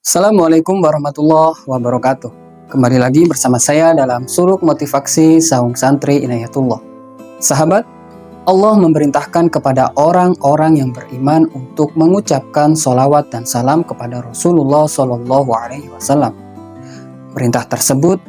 Assalamualaikum warahmatullahi wabarakatuh. Kembali lagi bersama saya dalam Suluk Motivasi Saung Santri Inayatullah. Sahabat, Allah memerintahkan kepada orang-orang yang beriman untuk mengucapkan sholawat dan salam kepada Rasulullah Shallallahu Alaihi Wasallam. Perintah tersebut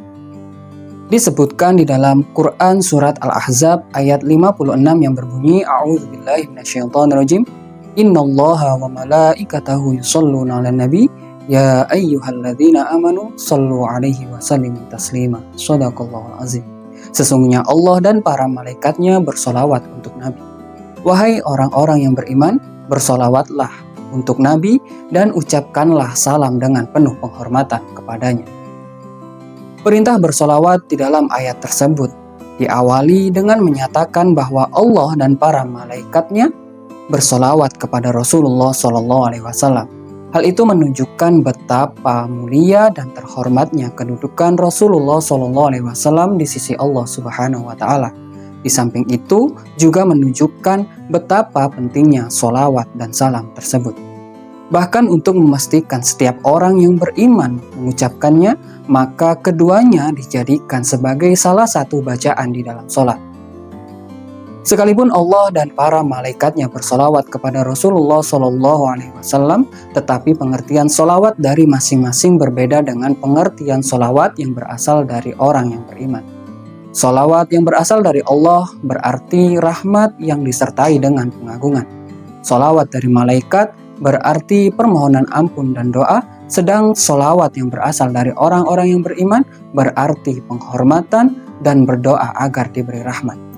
disebutkan di dalam Quran Surat Al-Ahzab ayat 56 yang berbunyi A'udzubillahi minasyaitonirrajim. Innallaha wa malaikatahu yusholluna 'alan nabi ya ayyuhalladzina amanu shallu 'alaihi wa sallimu taslima. Shadaqallahul azim. Sesungguhnya Allah dan para malaikatnya bersolawat untuk Nabi. Wahai orang-orang yang beriman, bersolawatlah untuk Nabi dan ucapkanlah salam dengan penuh penghormatan kepadanya. Perintah bersolawat di dalam ayat tersebut diawali dengan menyatakan bahwa Allah dan para malaikatnya bersolawat kepada Rasulullah SAW. Hal itu menunjukkan betapa mulia dan terhormatnya kedudukan Rasulullah SAW di sisi Allah Subhanahu wa Ta'ala. Di samping itu juga menunjukkan betapa pentingnya sholawat dan salam tersebut. Bahkan untuk memastikan setiap orang yang beriman mengucapkannya, maka keduanya dijadikan sebagai salah satu bacaan di dalam sholat. Sekalipun Allah dan para malaikatnya bersolawat kepada Rasulullah SAW, tetapi pengertian solawat dari masing-masing berbeda dengan pengertian solawat yang berasal dari orang yang beriman. Solawat yang berasal dari Allah berarti rahmat yang disertai dengan pengagungan. Solawat dari malaikat berarti permohonan ampun dan doa, sedang solawat yang berasal dari orang-orang yang beriman berarti penghormatan dan berdoa agar diberi rahmat.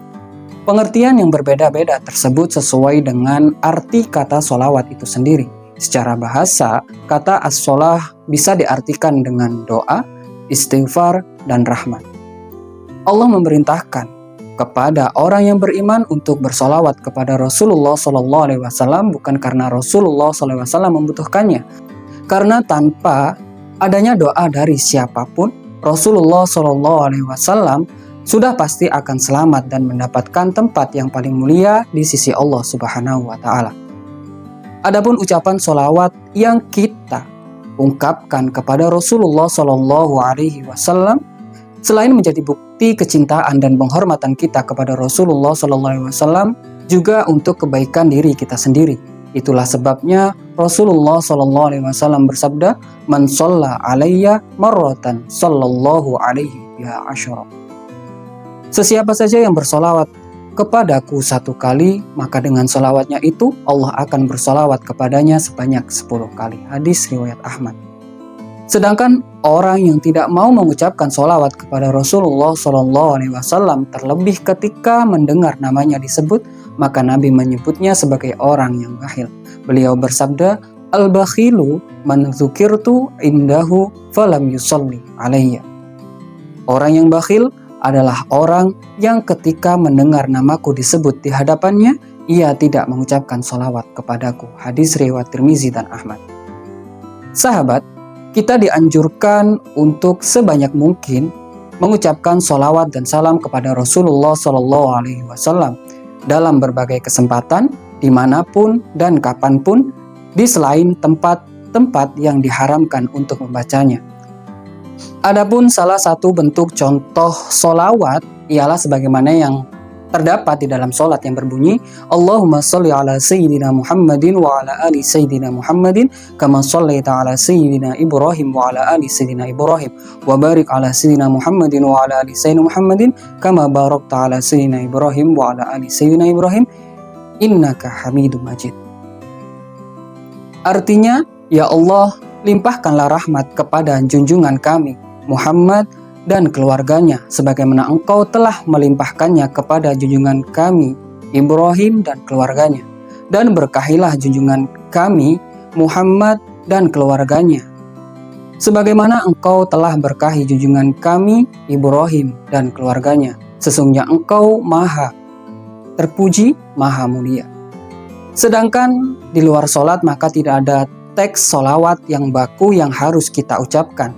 Pengertian yang berbeda-beda tersebut sesuai dengan arti kata solawat itu sendiri. Secara bahasa, kata as-sholah bisa diartikan dengan doa, istighfar, dan rahmat. Allah memerintahkan kepada orang yang beriman untuk bersolawat kepada Rasulullah SAW bukan karena Rasulullah SAW membutuhkannya. Karena tanpa adanya doa dari siapapun, Rasulullah SAW sudah pasti akan selamat dan mendapatkan tempat yang paling mulia di sisi Allah Subhanahu wa Ta'ala. Adapun ucapan sholawat yang kita ungkapkan kepada Rasulullah Shallallahu Alaihi Wasallam, selain menjadi bukti kecintaan dan penghormatan kita kepada Rasulullah Shallallahu Alaihi Wasallam, juga untuk kebaikan diri kita sendiri. Itulah sebabnya Rasulullah Shallallahu Alaihi Wasallam bersabda, "Man shalla alayya marratan sallallahu alaihi biha asyara." Sesiapa saja yang bersolawat kepadaku satu kali, maka dengan solawatnya itu Allah akan bersolawat kepadanya sebanyak 10 kali. Hadis riwayat Ahmad. Sedangkan orang yang tidak mau mengucapkan solawat kepada Rasulullah SAW terlebih ketika mendengar namanya disebut, maka Nabi menyebutnya sebagai orang yang bakhil. Beliau bersabda, "Al-bakhilu man dzukirtu indahu falam yusalli alayya." Orang yang bakhil adalah orang yang ketika mendengar namaku disebut di hadapannya, ia tidak mengucapkan sholawat kepadaku. Hadis riwayat Tirmizi dan Ahmad. Sahabat, kita dianjurkan untuk sebanyak mungkin mengucapkan sholawat dan salam kepada Rasulullah SAW dalam berbagai kesempatan, dimanapun dan kapanpun, di selain tempat-tempat yang diharamkan untuk membacanya. Adapun salah satu bentuk contoh sholawat ialah sebagaimana yang terdapat di dalam sholat yang berbunyi Allahumma sholli ala sayyidina Muhammadin wa ala ali sayyidina Muhammadin kama shollaita ala sayyidina Ibrahim wa ala ali sayyidina Ibrahim wa barik ala sayyidina Muhammadin wa ala ali sayyidina Muhammadin kama barakta ala sayyidina Ibrahim wa ala ali sayyidina Ibrahim innaka Hamidum Majid. Artinya, ya Allah, limpahkanlah rahmat kepada junjungan kami Muhammad dan keluarganya sebagaimana Engkau telah melimpahkannya kepada junjungan kami Ibrahim dan keluarganya, dan berkahilah junjungan kami Muhammad dan keluarganya sebagaimana Engkau telah berkahi junjungan kami Ibrahim dan keluarganya. Sesungguhnya Engkau Maha terpuji, Maha mulia. Sedangkan di luar sholat maka tidak ada teks sholawat yang baku yang harus kita ucapkan.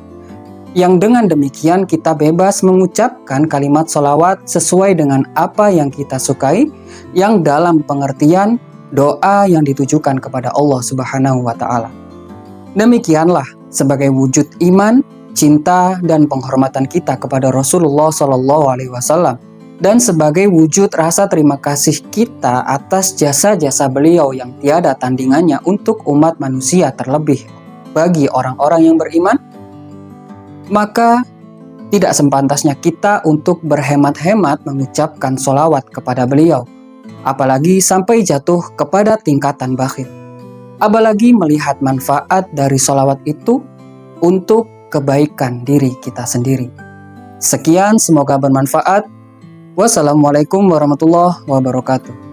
Yang dengan demikian kita bebas mengucapkan kalimat sholawat sesuai dengan apa yang kita sukai, yang dalam pengertian doa yang ditujukan kepada Allah Subhanahu wa Ta'ala. Demikianlah sebagai wujud iman, cinta, dan penghormatan kita kepada Rasulullah SAW, dan sebagai wujud rasa terima kasih kita atas jasa-jasa beliau yang tiada tandingannya untuk umat manusia, terlebih bagi orang-orang yang beriman, maka tidak sepantasnya kita untuk berhemat-hemat mengucapkan sholawat kepada beliau, apalagi sampai jatuh kepada tingkatan bakhil. Apalagi melihat manfaat dari sholawat itu untuk kebaikan diri kita sendiri. Sekian, semoga bermanfaat. Wassalamualaikum warahmatullahi wabarakatuh.